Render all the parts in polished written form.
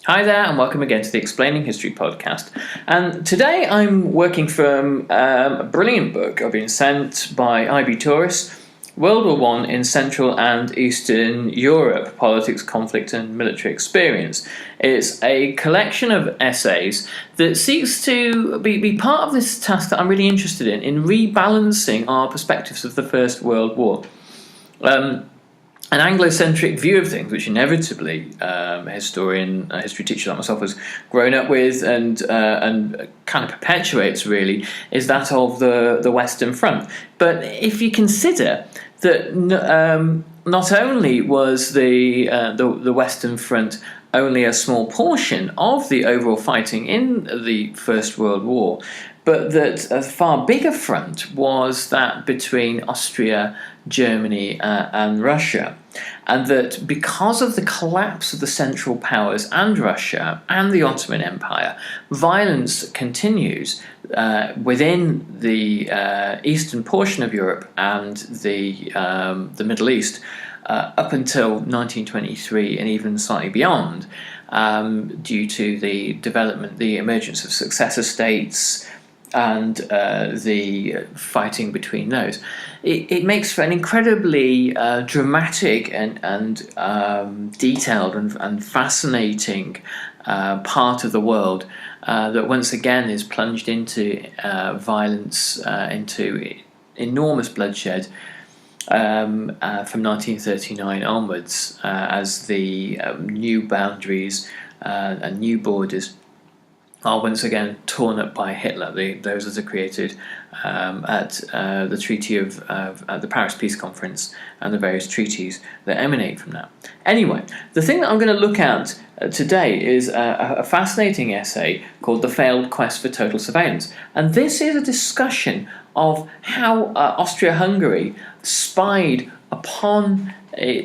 Hi there, and welcome again to the Explaining History podcast. And today I'm working from a brilliant book I've been sent by IB Tauris, World War One in Central and Eastern Europe, Politics, Conflict and Military Experience. It's a collection of essays that seeks to be part of this task that I'm really interested in rebalancing our perspectives of the First World War. An Anglo-centric view of things, which inevitably a history teacher like myself has grown up with and kind of perpetuates, really, is that of the Western Front. But if you consider that not only was the Western Front only a small portion of the overall fighting in the First World War, but that a far bigger front was that between Austria, Germany and Russia, and that because of the collapse of the Central Powers and Russia and the Ottoman Empire, violence continues within the eastern portion of Europe and the Middle East up until 1923 and even slightly beyond, due to the emergence of successor states and the fighting between those. It makes for an incredibly dramatic and detailed and fascinating part of the world that once again is plunged into violence, into enormous bloodshed from 1939 onwards, as the new boundaries and new borders are once again torn up by Hitler. Those that are created at the Treaty at the Paris Peace Conference and the various treaties that emanate from that. Anyway, the thing that I'm going to look at today is a fascinating essay called "The Failed Quest for Total Surveillance," and this is a discussion of how Austria Hungary spied upon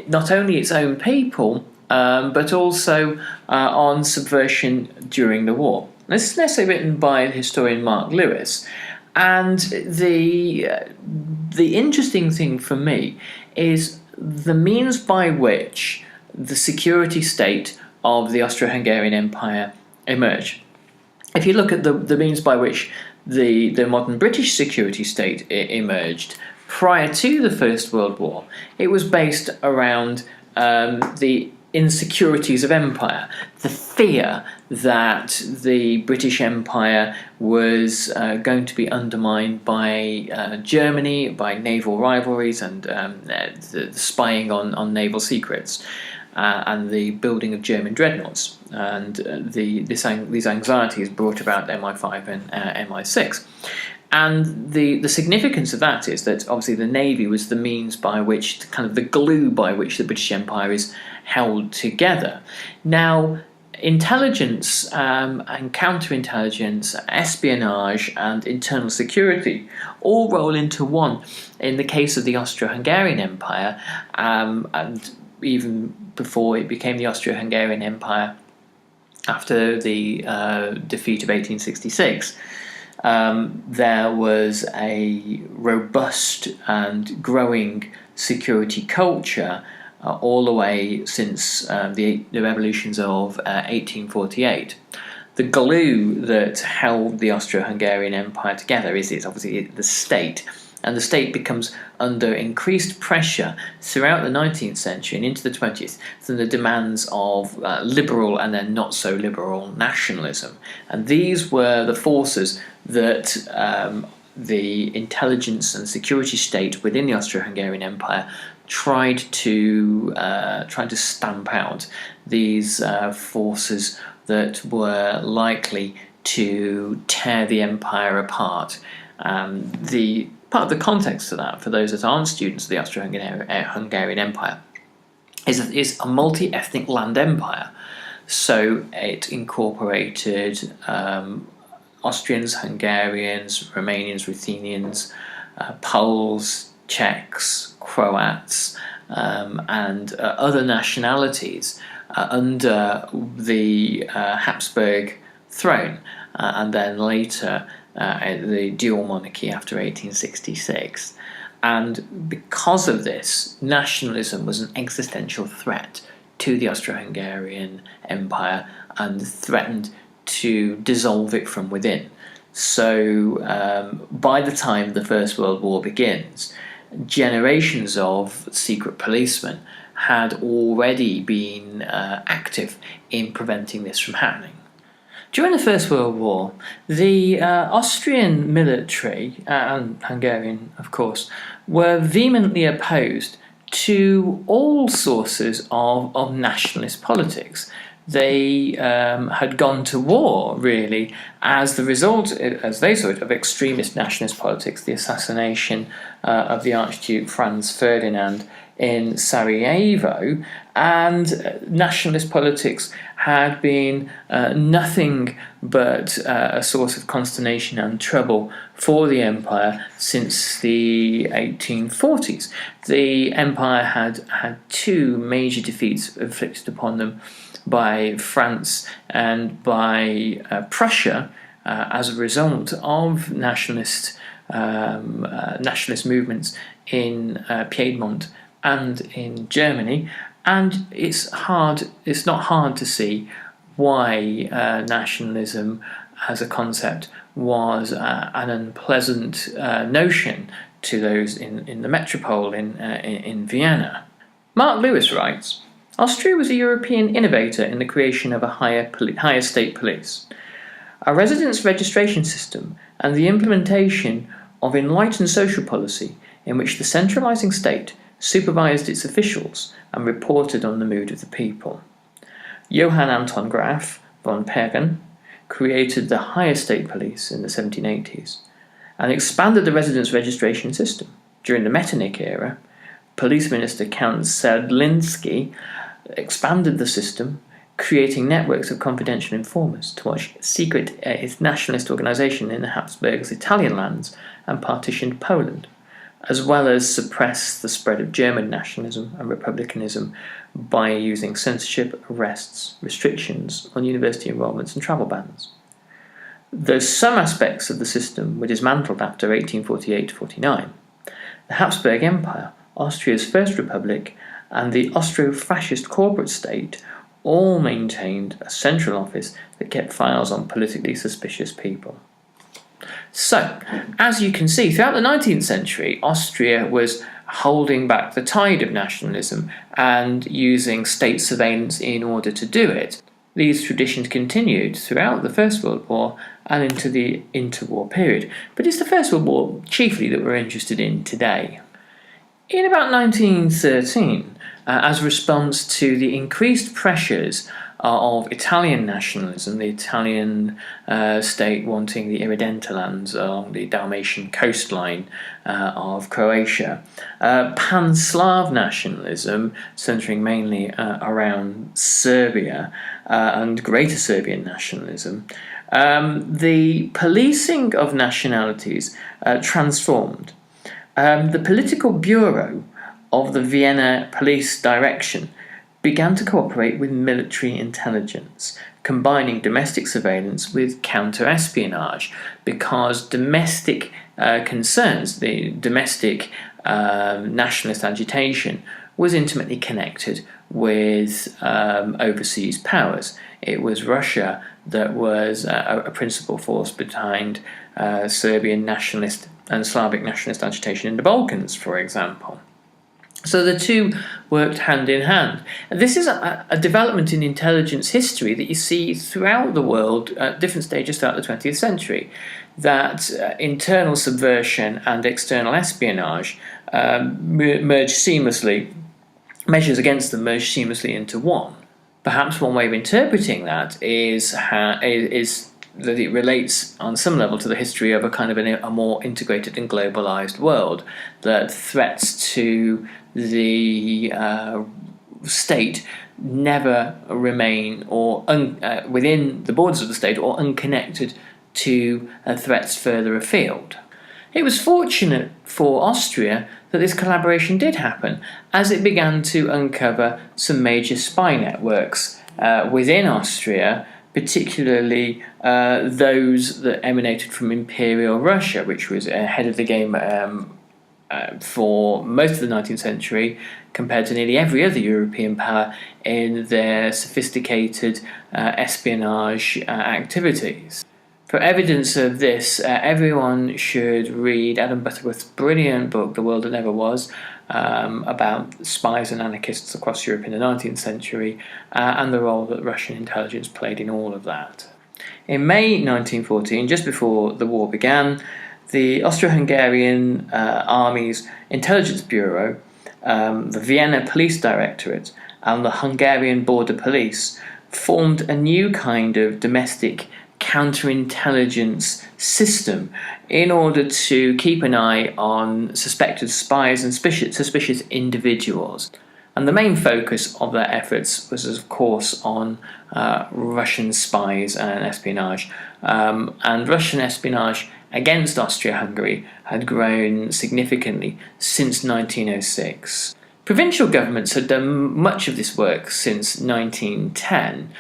not only its own people, but also on subversion during the war. This is an essay written by the historian Mark Lewis, and the interesting thing for me is the means by which the security state of the Austro-Hungarian Empire emerged. If you look at the means by which the modern British security state emerged prior to the First World War, it was based around the insecurities of empire, the fear that the British Empire was going to be undermined by Germany, by naval rivalries and the spying on naval secrets, and the building of German dreadnoughts, and these anxieties brought about MI5 and MI6. And the significance of that is that obviously the Navy was the means by which, kind of the glue by which the British Empire is held together. Now, intelligence and counterintelligence, espionage and internal security all roll into one in the case of the Austro-Hungarian Empire, and even before it became the Austro-Hungarian Empire after the defeat of 1866. There was a robust and growing security culture all the way since the revolutions of 1848. The glue that held the Austro-Hungarian Empire together is obviously the state, and the state becomes under increased pressure throughout the 19th century and into the 20th from the demands of liberal and then not so liberal nationalism. And these were the forces that the intelligence and security state within the Austro-Hungarian Empire tried to stamp out. These forces that were likely to tear the empire apart. The part of the context of that, for those that aren't students of the Austro-Hungarian Empire, is a multi-ethnic land empire. So it incorporated Austrians, Hungarians, Romanians, Ruthenians, Poles, Czechs, Croats, and other nationalities under the Habsburg throne, and then later the dual monarchy after 1866. And because of this, nationalism was an existential threat to the Austro-Hungarian Empire and threatened to dissolve it from within. So by the time the First World War begins, generations of secret policemen had already been active in preventing this from happening. During the First World War, the Austrian military, and Hungarian of course, were vehemently opposed to all sources of nationalist politics. They had gone to war, really, as the result, as they saw it, of extremist nationalist politics, the assassination of the Archduke Franz Ferdinand in Sarajevo, and nationalist politics had been nothing but a source of consternation and trouble for the empire since the 1840s. The empire had had two major defeats inflicted upon them by France and by Prussia as a result of nationalist movements in Piedmont and in Germany, and it's not hard to see why nationalism as a concept was an unpleasant notion to those in the metropole in Vienna. Mark Lewis writes, Austria was a European innovator in the creation of a higher state police. A residence registration system and the implementation of enlightened social policy in which the centralizing state supervised its officials and reported on the mood of the people. Johann Anton Graf von Pergen created the higher state police in the 1780s and expanded the residence registration system. During the Metternich era, Police Minister Count Sedlinski expanded the system, creating networks of confidential informers to watch secret nationalist organisation in the Habsburgs' Italian lands and partitioned Poland, as well as suppress the spread of German nationalism and republicanism by using censorship, arrests, restrictions on university enrolments and travel bans. Though some aspects of the system were dismantled after 1848-49, the Habsburg Empire, Austria's First Republic, and the Austro-fascist corporate state all maintained a central office that kept files on politically suspicious people. So, as you can see, throughout the 19th century, Austria was holding back the tide of nationalism and using state surveillance in order to do it. These traditions continued throughout the First World War and into the interwar period, but it's the First World War chiefly that we're interested in today. In about 1913, as a response to the increased pressures of Italian nationalism, the Italian state wanting the Irredenta lands along the Dalmatian coastline of Croatia, Pan-Slav nationalism, centering mainly around Serbia, and Greater Serbian nationalism, the policing of nationalities transformed. The political bureau of the Vienna Police Direction began to cooperate with military intelligence, combining domestic surveillance with counter-espionage, because domestic concerns, the domestic nationalist agitation, was intimately connected with overseas powers. It was Russia that was a principal force behind Serbian nationalist and Slavic nationalist agitation in the Balkans, for example. So the two worked hand in hand. And this is a development in intelligence history that you see throughout the world at different stages throughout the 20th century, that internal subversion and external espionage merge seamlessly, measures against them merge seamlessly into one. Perhaps one way of interpreting that is that it relates on some level to the history of a kind of a more integrated and globalized world, that threats to the state never remain or within the borders of the state or unconnected to threats further afield. It was fortunate for Austria that this collaboration did happen, as it began to uncover some major spy networks within Austria, particularly those that emanated from Imperial Russia, which was ahead of the game for most of the 19th century compared to nearly every other European power in their sophisticated espionage activities. For evidence of this, everyone should read Adam Butterworth's brilliant book, The World That Never Was, about spies and anarchists across Europe in the 19th century, and the role that Russian intelligence played in all of that. In May 1914, just before the war began, the Austro-Hungarian Army's Intelligence Bureau, the Vienna Police Directorate, and the Hungarian Border Police formed a new kind of domestic counterintelligence system in order to keep an eye on suspected spies and suspicious individuals. And the main focus of their efforts was, of course, on Russian spies and espionage. And Russian espionage against Austria-Hungary had grown significantly since 1906. Provincial governments had done much of this work since 1910,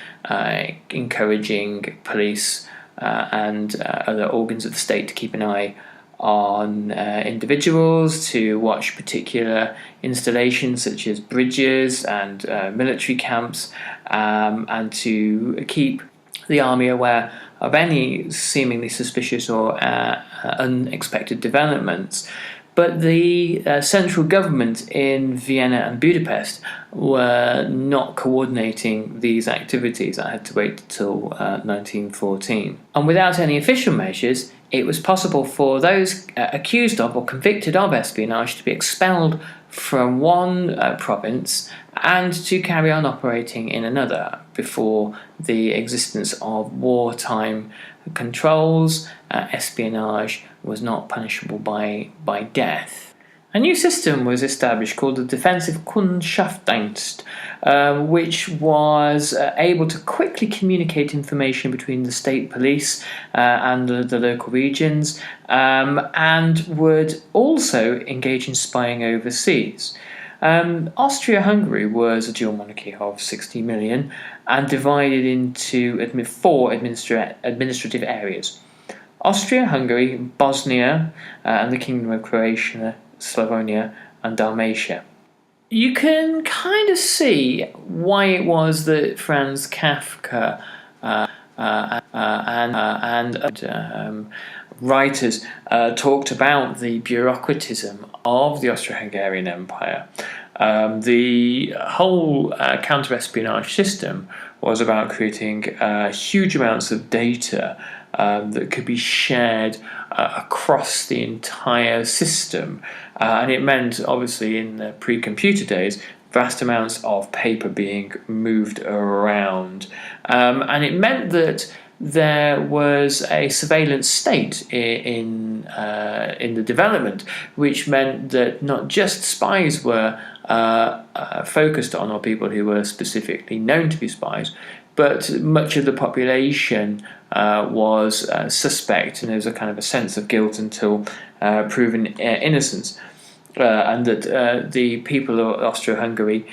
encouraging police and other organs of the state to keep an eye on individuals, to watch particular installations such as bridges and military camps, and to keep the army aware of any seemingly suspicious or unexpected developments. But the central government in Vienna and Budapest were not coordinating these activities. I had to wait until 1914. And without any official measures, it was possible for those accused of or convicted of espionage to be expelled from one province and to carry on operating in another before the existence of wartime controls. Espionage was not punishable by death. A new system was established called the Defensive Kundschaftsdienst, which was able to quickly communicate information between the state police and the local regions, and would also engage in spying overseas. Austria-Hungary was a dual monarchy of 60 million and divided into 4 administrative areas: Austria-Hungary, Bosnia, and the Kingdom of Croatia, Slavonia, and Dalmatia. You can kind of see why it was that Franz Kafka and writers talked about the bureaucratism of the Austro-Hungarian Empire. The whole counter-espionage system was about creating huge amounts of data that could be shared across the entire system. And it meant, obviously, in the pre-computer days, vast amounts of paper being moved around. And it meant that there was a surveillance state in the development, which meant that not just spies were focused on, or people who were specifically known to be spies, but much of the population was suspect, and there was a kind of a sense of guilt until proven innocence, and that the people of Austro-Hungary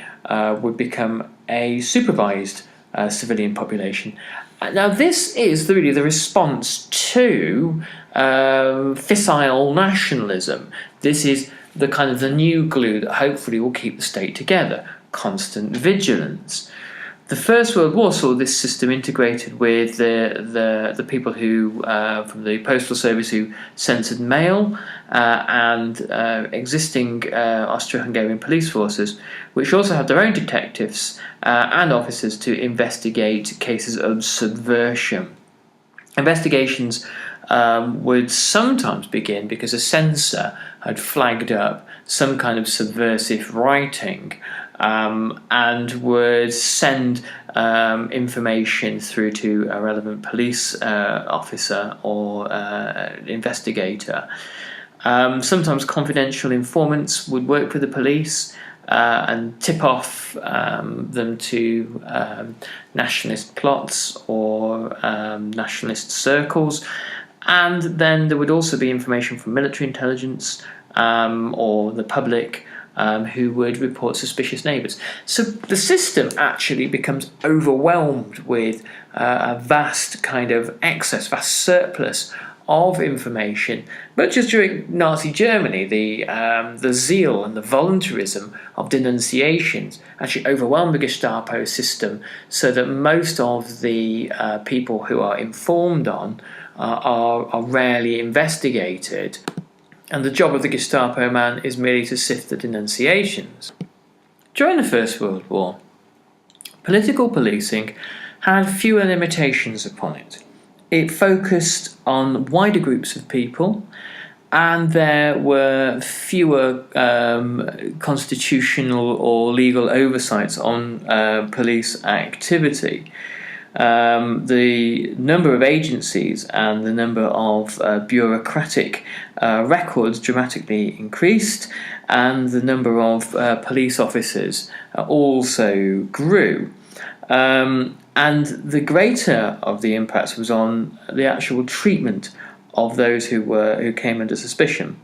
would become a supervised civilian population. Now, this is really the response to fissile nationalism. This is the kind of the new glue that hopefully will keep the state together: constant vigilance. The First World War saw this system integrated with the people who from the postal service who censored mail, and existing Austro-Hungarian police forces, which also had their own detectives and officers to investigate cases of subversion. Investigations would sometimes begin because a censor had flagged up some kind of subversive writing, and would send information through to a relevant police officer or investigator. Sometimes confidential informants would work with the police and tip off them to nationalist plots or nationalist circles. And then there would also be information from military intelligence or the public, who would report suspicious neighbours. So the system actually becomes overwhelmed with a vast kind of excess, vast surplus of information, much as during Nazi Germany, the zeal and the voluntarism of denunciations actually overwhelmed the Gestapo system, so that most of the people who are informed on are rarely investigated, and the job of the Gestapo man is merely to sift the denunciations. During the First World War, political policing had fewer limitations upon it. It focused on wider groups of people, and there were fewer constitutional or legal oversights on police activity. The number of agencies and the number of bureaucratic records dramatically increased, and the number of police officers also grew. And the greater of the impacts was on the actual treatment of those who came under suspicion.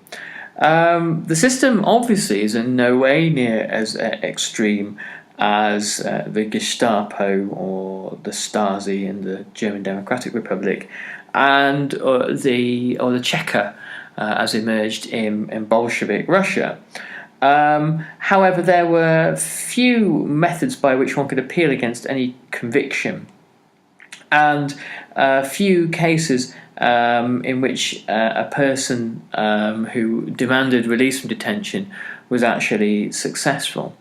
The system obviously is in no way near as extreme as the Gestapo or the Stasi in the German Democratic Republic, and the Cheka as emerged in Bolshevik Russia. However, there were few methods by which one could appeal against any conviction, and few cases in which a person who demanded release from detention was actually successful.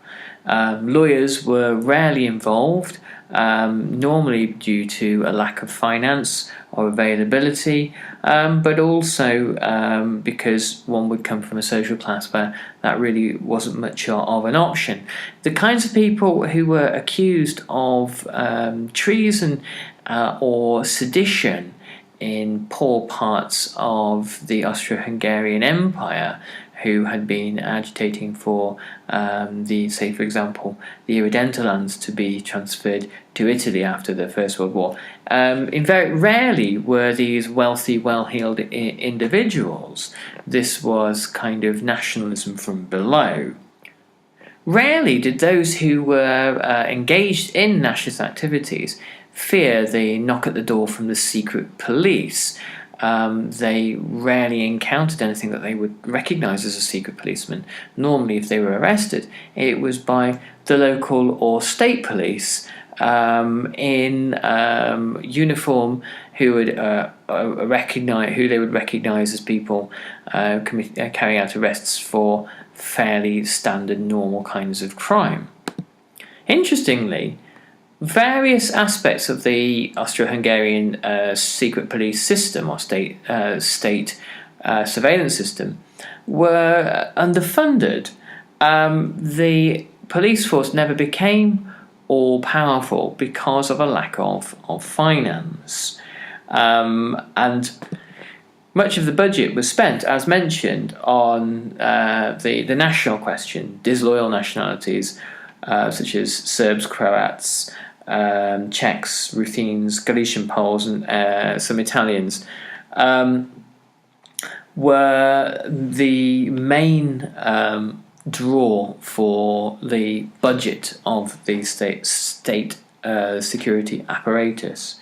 Lawyers were rarely involved, normally due to a lack of finance or availability, but also because one would come from a social class where that really wasn't much of an option. The kinds of people who were accused of treason or sedition in poor parts of the Austro-Hungarian Empire, who had been agitating for for example, the Irredenterlands to be transferred to Italy after the First World War. Very rarely were these wealthy, well-heeled individuals. This was kind of nationalism from below. Rarely did those who were engaged in nationalist activities fear the knock at the door from the secret police. They rarely encountered anything that they would recognise as a secret policeman. Normally, if they were arrested, it was by the local or state police in uniform, who would they would recognise as people carrying out arrests for fairly standard, normal kinds of crime. Interestingly, various aspects of the Austro-Hungarian secret police system or state surveillance system were underfunded. The police force never became all powerful because of a lack of finance. And much of the budget was spent, as mentioned, on the national question, disloyal nationalities such as Serbs, Croats, Czechs, Ruthenes, Galician Poles, and some Italians were the main draw for the budget of the state security apparatus.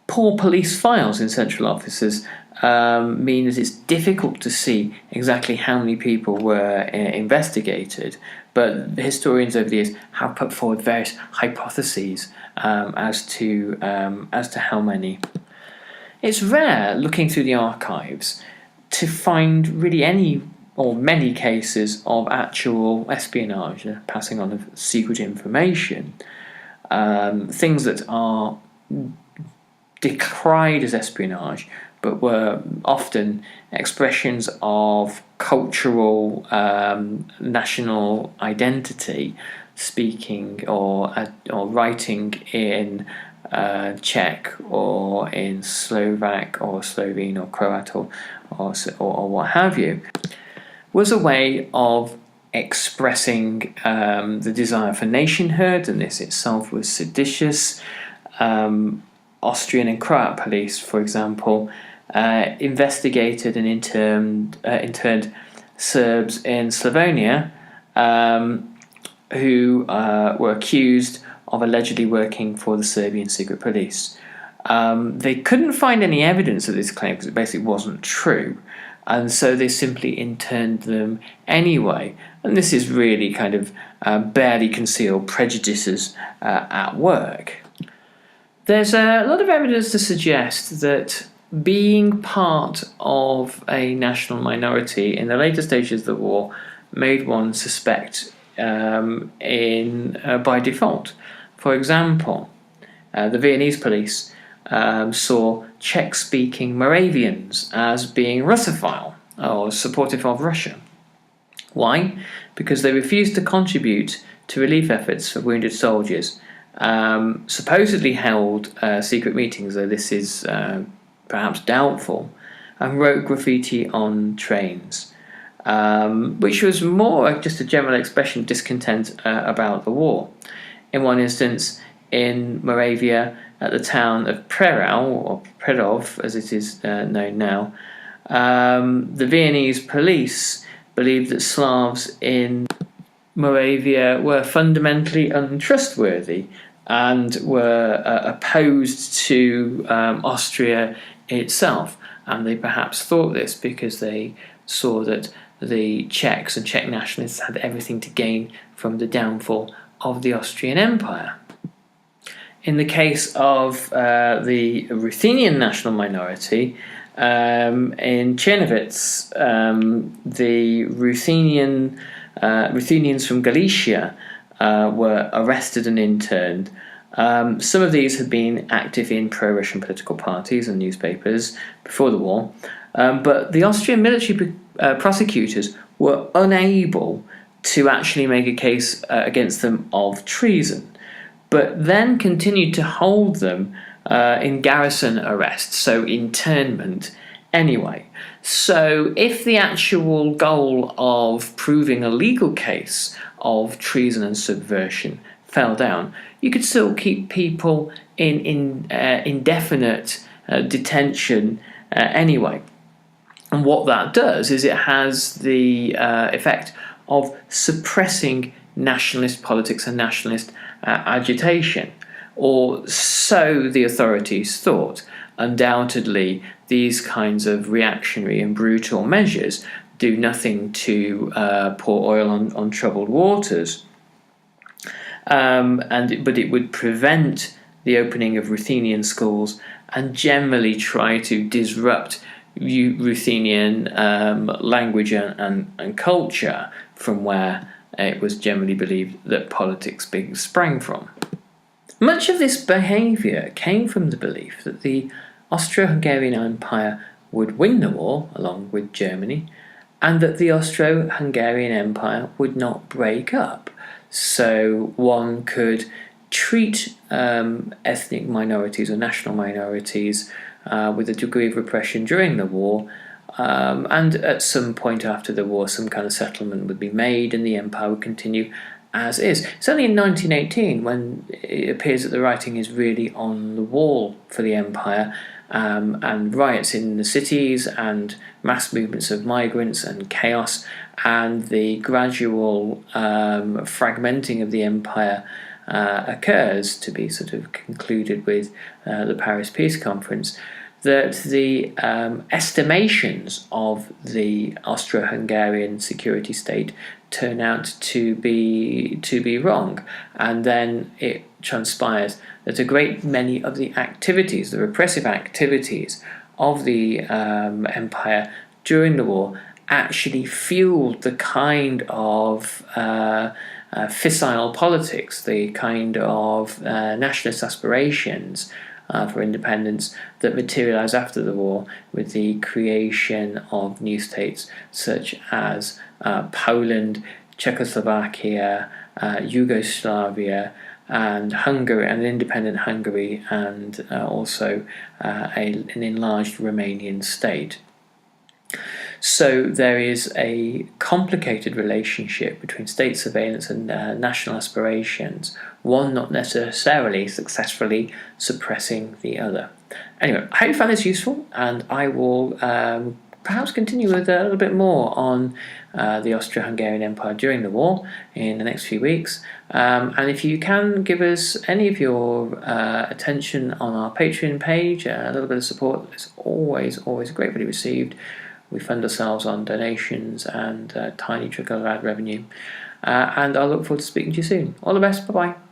Poor police files in central offices mean that it's difficult to see exactly how many people were investigated, but the historians over the years have put forward various hypotheses as to how many. It's rare, looking through the archives, to find really any or many cases of actual espionage, passing on of secret information, things that are decried as espionage, but were often expressions of cultural national identity, speaking or writing in Czech or in Slovak or Slovene or Croat or what have you, was a way of expressing the desire for nationhood, and this itself was seditious. Austrian and Croat police, for example, investigated and interned Serbs in Slavonia who were accused of allegedly working for the Serbian secret police. They couldn't find any evidence of this claim because it basically wasn't true, and so they simply interned them anyway. And this is really kind of barely concealed prejudices at work. There's a lot of evidence to suggest that being part of a national minority in the later stages of the war made one suspect by default. For example, the Viennese police saw Czech-speaking Moravians as being Russophile or supportive of Russia. Why? Because they refused to contribute to relief efforts for wounded soldiers, supposedly held secret meetings, though this is perhaps doubtful, and wrote graffiti on trains, which was more just a general expression of discontent about the war. In one instance, in Moravia, at the town of Prerau, or Prerov as it is known now, the Viennese police believed that Slavs in Moravia were fundamentally untrustworthy and were opposed to Austria itself. And they perhaps thought this because they saw that the Czechs and Czech nationalists had everything to gain from the downfall of the Austrian Empire. In the case of the Ruthenian national minority, in Czernowitz, the Ruthenians from Galicia were arrested and interned. Some of these had been active in pro-Russian political parties and newspapers before the war, but the Austrian military prosecutors were unable to actually make a case against them of treason, but then continued to hold them in garrison arrest, so internment anyway. So if the actual goal of proving a legal case of treason and subversion fell down, you could still keep people in indefinite detention anyway. And what that does is it has the effect of suppressing nationalist politics and nationalist agitation, or so the authorities thought. Undoubtedly, these kinds of reactionary and brutal measures do nothing to pour oil on troubled waters, but it would prevent the opening of Ruthenian schools and generally try to disrupt Ruthenian language and culture from where it was generally believed that politics sprang from. Much of this behaviour came from the belief that the Austro-Hungarian Empire would win the war, along with Germany, and that the Austro-Hungarian Empire would not break up. So one could treat ethnic minorities or national minorities with a degree of repression during the war, and at some point after the war some kind of settlement would be made and the empire would continue as is. It's only in 1918 when it appears that the writing is really on the wall for the empire, and riots in the cities and mass movements of migrants and chaos and the gradual fragmenting of the empire occurs, to be sort of concluded with the Paris Peace Conference, that the estimations of the Austro-Hungarian security state turn out to be wrong, and then it transpires that a great many of the activities, the repressive activities of the empire during the war, actually fueled the kind of fissile politics, the kind of nationalist aspirations for independence that materialised after the war with the creation of new states such as Poland, Czechoslovakia, Yugoslavia, and Hungary, an independent Hungary, and also an enlarged Romanian state. So there is a complicated relationship between state surveillance and national aspirations, one not necessarily successfully suppressing the other. Anyway, I hope you found this useful, and I will perhaps continue with a little bit more on the Austro-Hungarian Empire during the war in the next few weeks. And if you can give us any of your attention on our Patreon page, a little bit of support is always gratefully received. We fund ourselves on donations and tiny trickle of ad revenue. And I'll look forward to speaking to you soon. All the best. Bye-bye.